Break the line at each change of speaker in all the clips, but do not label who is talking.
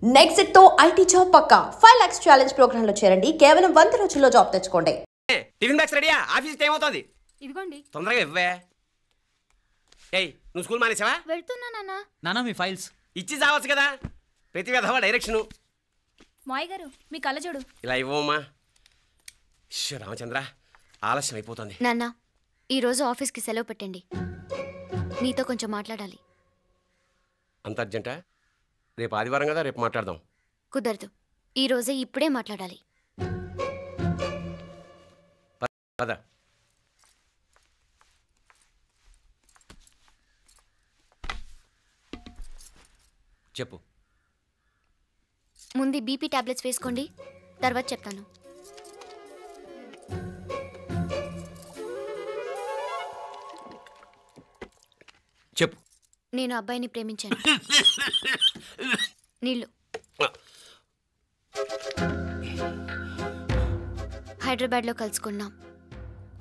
Next తో IT job పక్కా 5 lakhs challenge program లో చేరండి. కేవలం 100 రోజుల్లో జాబ్ తెచ్చుకోండి.
టిఫిన్ బ్యాగ్స్ రెడీయా? ఆఫీస్ టైం అవుతుంది.
ఇదిగోండి.
తొందరగా ఇవ్వే. ఏయ్, నువ్వు స్కూల్ మానేసావా?
వెళ్తున్నా
నాన్న మీ ఫైల్స్
ఇచ్చి చావచ్చు కదా. ప్రతి విధవా డైరెక్షను.
మాయ్ గారు మీ కళ్ళజోడు
ఇలా ఇవ్వమ్మా. రామచంద్ర, ఆలస్యం అయిపోతుంది.
నాన్న, ఈరోజు ఆఫీస్కి సెలవు పెట్టండి. నీతో కొంచెం మాట్లాడాలి.
అంత అర్జెంటా? రేపు ఆదివారం కదా, రేపు మాట్లాడదాం.
కుదరదు, ఈరోజే ఇప్పుడే మాట్లాడాలి.
పద. చెప్పు.
ముందు బీపీ టాబ్లెట్స్ వేసుకోండి, తర్వాత చెప్తాను.
చెప్పు.
నేను అబ్బాయిని ప్రేమించాను. నీళ్ళు. హైదరాబాద్లో కలుసుకున్నాం.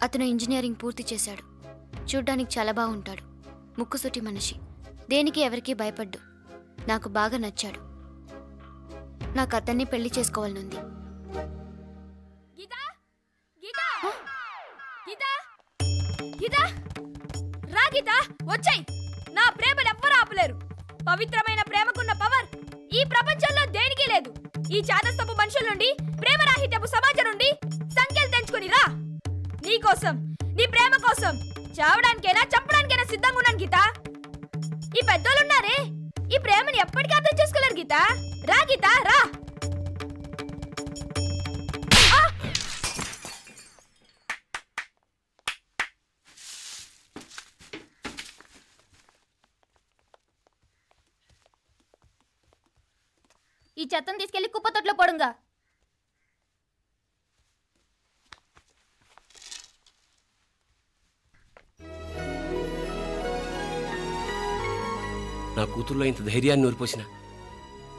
అతను ఇంజనీరింగ్ పూర్తి చేశాడు. చూడ్డానికి చాలా బాగుంటాడు. ముక్కుసూటి మనిషి. దేనికి ఎవరికీ భయపడ్డు. నాకు బాగా నచ్చాడు. నాకు అతన్ని పెళ్లి చేసుకోవాలనుంది.
నా ప్రేమను ఎవ్వరూ ఆపలేరు. పవిత్రమైన ప్రేమకున్న పవర్ ఈ ప్రపంచంలో దేనికి లేదు. ఈ చాదస్తపు మనుషుల నుండి, ప్రేమరాహిత్యపు సమాజం నుండి సంఖ్యలు తెంచుకుని రా. నీ కోసం, నీ ప్రేమ కోసం చావడానికైనా చంపడానికైనా సిద్ధంగా ఉన్నాను గీత. ఈ పెద్దోళ్ళున్నారే, ఈ ప్రేమని ఎప్పటికీ అర్థం చేసుకోలేరు గీత. రా గీత, రా. ఈ చెత్తను తీసుకెళ్లి కుప్పతొట్లో పొడుంగా.
నా కూతుర్లో ఇంత ధైర్యాన్ని నూరిపోసిన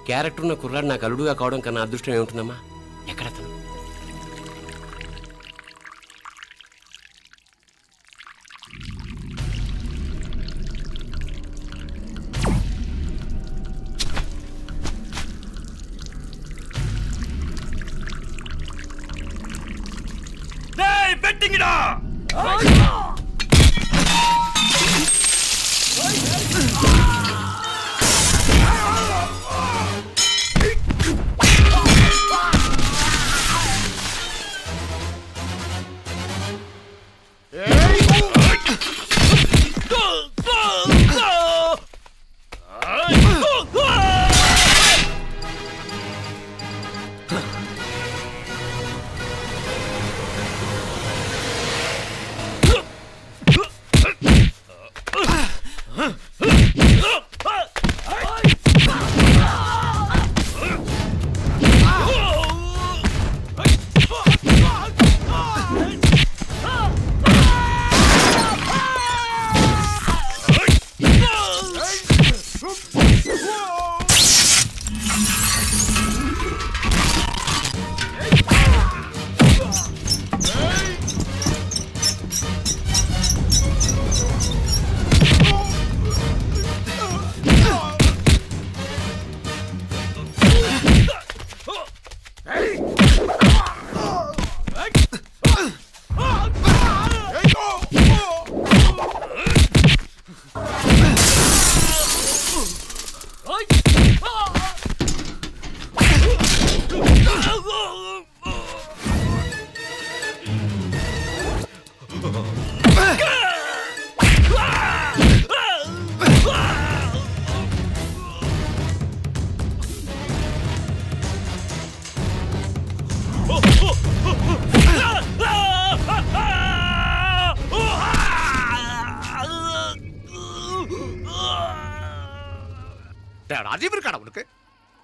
క్యారెక్టర్ ఉన్న కుర్రాడు నాకు అల్లుడుగా కావడం కన్నా అదృష్టం ఏముంటుందమ్మా? ఎక్కడతను?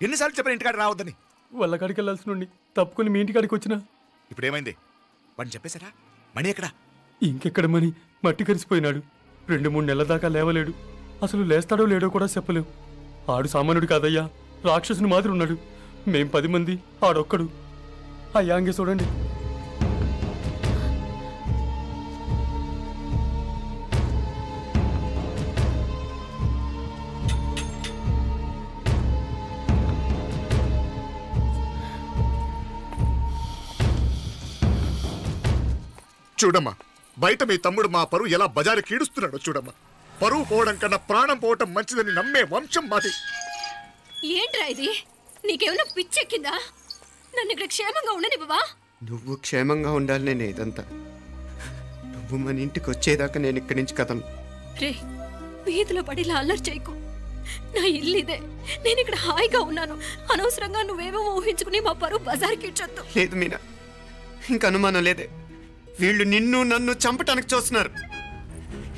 ఎన్నిసార్లు చెప్పిన ఇంటికాడ రావద్దని?
వాళ్ళ కాడికి వెళ్ళాల్సి నుండి తప్పుకొని మీ ఇంటికాడికి వచ్చినా.
ఇప్పుడు ఏమైంది? వాడిని చెప్పేశారా? మణి ఎక్కడ?
ఇంకెక్కడ మణి? మట్టి కరిసిపోయినాడు. 2-3 నెలల దాకా లేవలేడు. అసలు లేస్తాడో లేడో కూడా చెప్పలేం. ఆడు సామాన్యుడు కాదయ్యా, రాక్షసుని మాదిరి ఉన్నాడు. మేం 10 మంది, ఆడొక్కడు. అయ్యా అంగే చూడండి.
చూడమ్మా, బయట మీ తమ్ముడు మా పరువు ఎలా బజారు కీడుస్తున్నాడో చూడమ్మా. పరువు పోవడం కన్నా ప్రాణం పోవటం మంచిదని నమ్మే వంశం మాది.
ఏంట్రా ఇది? నీకేమైనా పిచ్చెక్కిందా? నన్ను ఇక్కడ క్షేమంగా ఉండనివ్వవా?
నువ్వు క్షేమంగా ఉండాలి. నేను ఇదంతా నువ్వు మన ఇంటికి వచ్చేదాకా నేను ఇక్కడి నుంచి కదలను.
రే, వీధిలో పడి ఇలా అల్లరి చేయకు. నా ఇల్లు ఇదే, నేను ఇక్కడ హాయిగా ఉన్నాను. అనవసరంగా నువ్వేమో ఊహించుకుని మా పరువు బజార్కి ఇచ్చొద్దు.
లేదు మీనా, ఇంక అనుమానం లేదే. వీళ్ళు నిన్ను నన్ను చంపటానికి చూస్తున్నారు.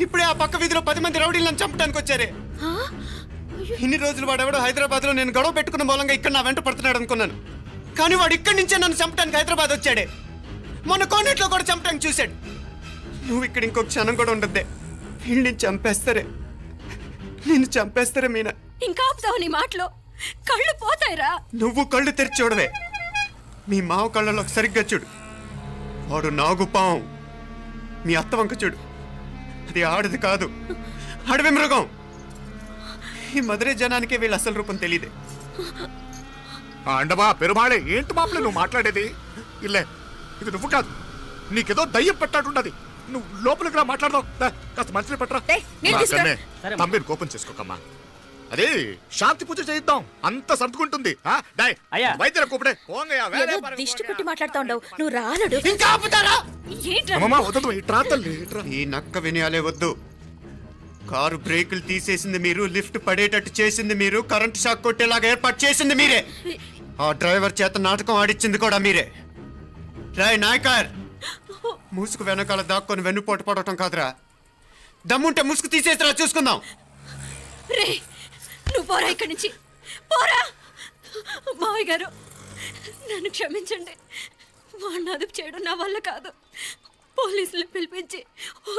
ఇప్పుడే ఆ పక్క వీధిలో 10 మంది రౌడీలు నన్ను చంపటానికి వచ్చారే. ఇన్ని రోజులు వాడెవడో హైదరాబాద్ లో నేను గొడవ పెట్టుకున్న మూలంగా ఇక్కడ నా వెంట పడుతున్నాడు అనుకున్నాను. కానీ వాడు ఇక్కడి నుంచే నన్ను చంపటానికి హైదరాబాద్ వచ్చాడే. మొన్న కోనేట్లో కూడా చంపటానికి చూశాడు. నువ్వు ఇక్కడ ఇంకొక క్షణం కూడా ఉండద్దే. వీళ్ళని చంపేస్తారే, నిన్ను చంపేస్తారే మీనా.
ఇంకా ఆపుతావు నీ మాటలో? కళ్ళు పోతాయిరా.
నువ్వు కళ్ళు తెరిచి చూడవే. మీ మావ కళ్ళలో సరిగ్గా చూడు. వాడు నాగుపాం. మీ అత్త వంక చూడు, అది ఆడది కాదు, అడవి మృగం. ఈ మధురై జనానికే వీళ్ళ అసలు రూపం తెలియదే.
అండమా పెరుమాళే, ఏంటి మాపలే నువ్వు మాట్లాడేది? ఇల్లే, ఇది నువ్వు కాదు, నీకేదో దయ్యం పెట్టాడున్నది. నువ్వు లోపలికి రా, మాట్లాడదాం. కాస్త మంచిని పట్టరా. తమ్మిని కోపం చేసుకోకమ్మా. అదే శాంతి పూజ చేయిద్దాం, అంత సర్దుకుంటుంది. వైద్యుల కూపడే
దిష్టి పెట్టి మాట్లాడుతా ఉండవు. నువ్వు రానడు.
ఇంకా ఆపుతారా? ఈ నక్క వినయాలే వద్దు. కారు బ్రేకులు తీసేసింది మీరు, లిఫ్ట్ పడేటట్టు చేసింది మీరు, కరెంట్ షాక్ కొట్టేలాగా ఏర్పాటు చేసింది మీరే. ఆ డ్రైవర్ చేత నాటకం ఆడిచ్చింది కూడా మీరే. రాయ్ నాయకర్, ముసుగు వెనకాల దాక్కొని వెన్నుపోటు పడటం కాదురా. దమ్ముంటే ముసుగు తీసేసిరా, చూసుకుందాం.
రే, నువ్వు పోరా ఇక్కడి నుంచి, పోరా. మావయ్య గారు, నన్ను క్షమించండి. వాడిని అదుపు చేయడం నా వల్ల కాదు. పోలీసులు పిలిపించి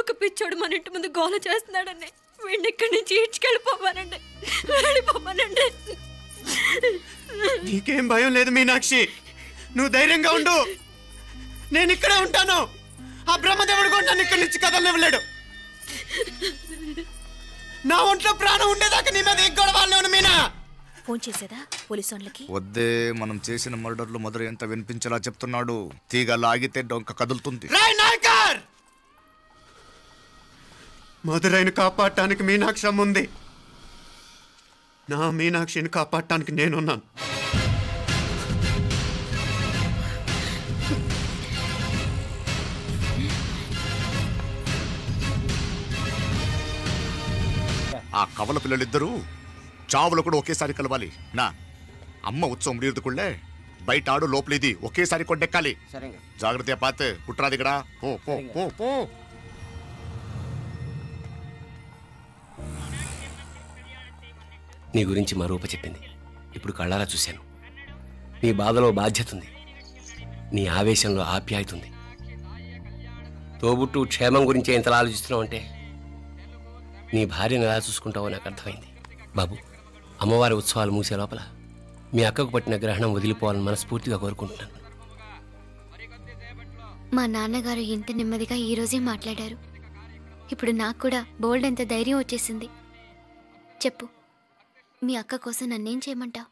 ఒక పిచ్చోడు మన ఇంటి ముందు గోల చేస్తున్నాడని వీడిని ఇక్కడి నుంచి ఈడ్చుకెళ్ళిపోమానండి, వెళ్ళిపోమానండి.
నీకేం భయం లేదు మీనాక్షి, నువ్వు ధైర్యంగా ఉండు. నేను ఇక్కడే ఉంటాను. ఆ బ్రహ్మదేవుడు కూడా నన్ను ఇక్కడి నుంచి కదలనివ్వలేడు. నా ఒంట్లో ప్రాణం ఉండేదాకా నీ మీద గొడవలు. మీనా
ఫోన్ చేసేదా పోలీసు వాళ్ళకి?
వద్దే, మనం చేసిన మర్డర్లు మధుర ఎంత వినిపించేలా చెప్తున్నాడు. తీగ లాగితే డొంక కదులుతుంది.
మధురైని కాపాడటానికి మీనాక్షి అమ్మ ఉంది. నా మీనాక్షిని కాపాడటానికి నేనున్నాను.
ఆ కవల పిల్లలిద్దరూ చావులు కూడా ఒకేసారి కలవాలి. నా అమ్మ ఉత్సవం ముడియదుకుళ్ళే బయట ఆడు లోపలిది ఒకేసారి కొండెక్కాలి. జాగ్రత్త పాత్ కుట్రాది ఇక్కడ. పో పో పో పో.
నీ గురించి మా రూప చెప్పింది, ఇప్పుడు కళ్ళారా చూశాను. నీ బాధలో బాధ్యత ఉంది, నీ ఆవేశంలో ఆప్యాయత ఉంది. తోబుట్టు క్షేమం గురించి ఎంతలా ఆలోచిస్తున్నావు అంటే నీ భార్యను ఎలా చూసుకుంటావో నాకు అర్థమైంది. బాబు, అమ్మవారి ఉత్సవాలు మూసే లోపల మీ అక్కకు పట్టిన గ్రహణం వదిలిపోవాలని మనస్ఫూర్తిగా కోరుకుంటున్నాను.
మా నాన్నగారు ఇంత నెమ్మదిగా ఈరోజే మాట్లాడారు. ఇప్పుడు నాకు కూడా బోల్డ్ ఎంత ధైర్యం వచ్చేసింది. చెప్పు, మీ అక్క కోసం నన్నేం చేయమంటావు?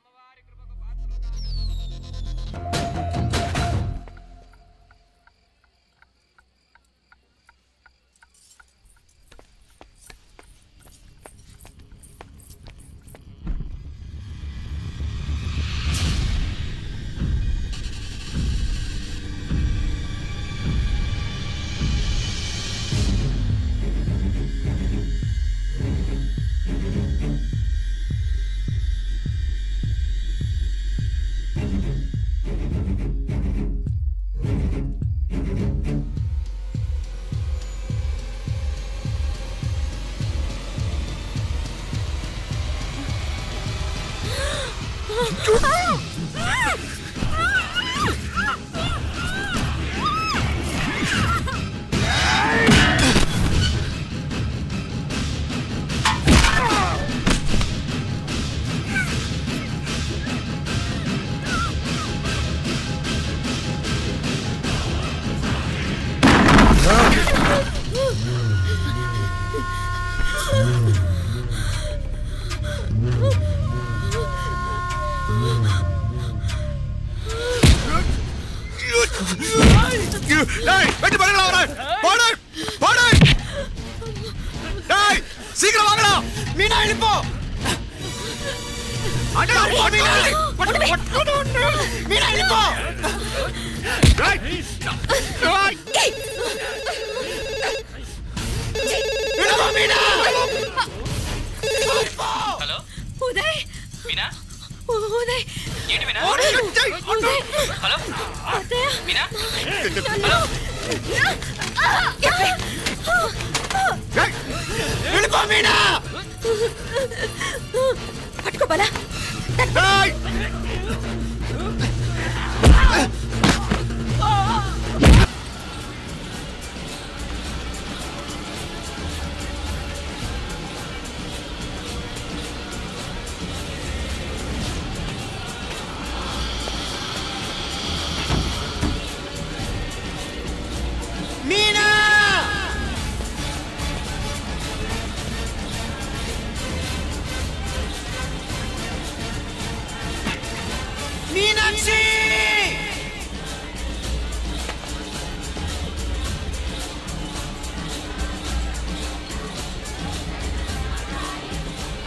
సీకిరం వాగడా
మీనా వెళ్ళిపో మీనా వెళ్ళిపో
హలో
ఉదయ్
మీనా
ఉదయ్
ఏంటి మీనా
ఉదయ్
హలో
అత్తయ్య
మీనా
హలో
వెళ్ళిపో మీనా
పట్టుకోపలా
మీనా మీనాక్షి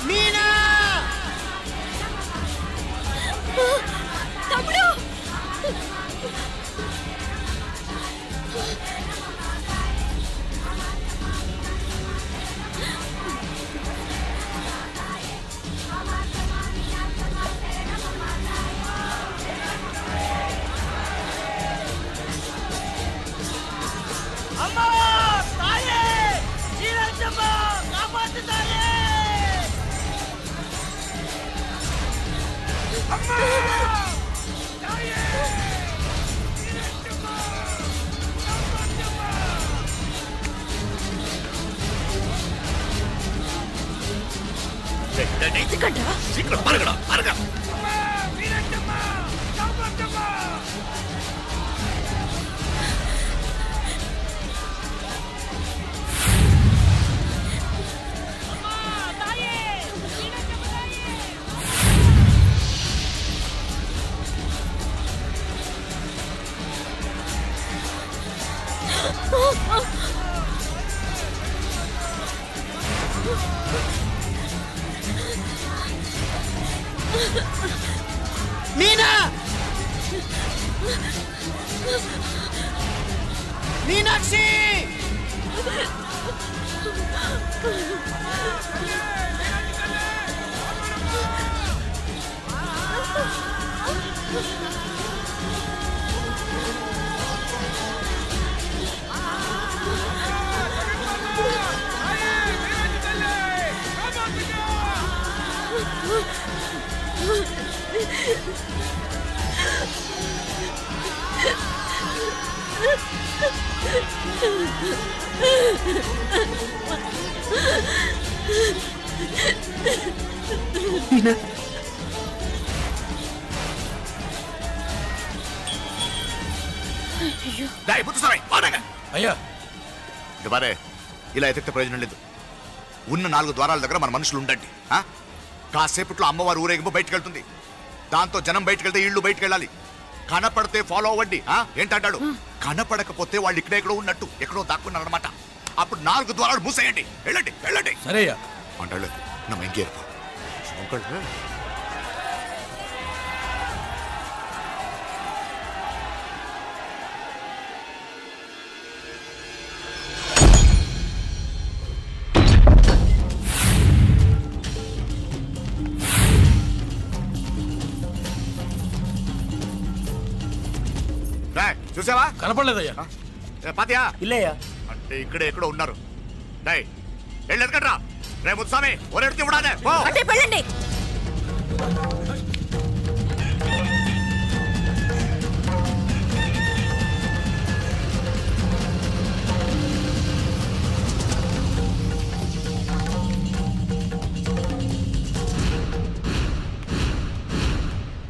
మీనా
తమ్ముడు
సీకిరం పరగడా పరగ
మీనా మీనాక్షి
అయ్యా ఇవారే ఇలా ఎతికితే ప్రయోజనం లేదు. ఉన్న 4 ద్వారాల దగ్గర మన మనుషులు ఉండండి. కాసేపట్లో అమ్మవారు ఊరేగింపు బయటకు వెళ్తుంది. దాంతో జనం బయటకు వెళ్తే ఇళ్ళు బయటకు వెళ్ళాలి. కనపడితే ఫాలో అవ్వండి. ఏంటంటాడు? కనపడకపోతే వాళ్ళు ఇక్కడెక్కడో ఉన్నట్టు ఎక్కడో దాక్కున్నారనమాట. అప్పుడు 4 ద్వారాలు మూసేయండి. వెళ్ళండి వెళ్ళండి
సరేయ్యా
అంటాడు. నా ఇంకేరు చూసావా?
కనపడలేదయ్యా.
పాతియా
ఇల్లయ్యా.
అంటే ఇక్కడే ఎక్కడో ఉన్నారు. వెళ్ళి ఎదగట్రా రే ముత్సామి ఒరేడితే ఇవ్వడానే
అంటే వెళ్ళండి.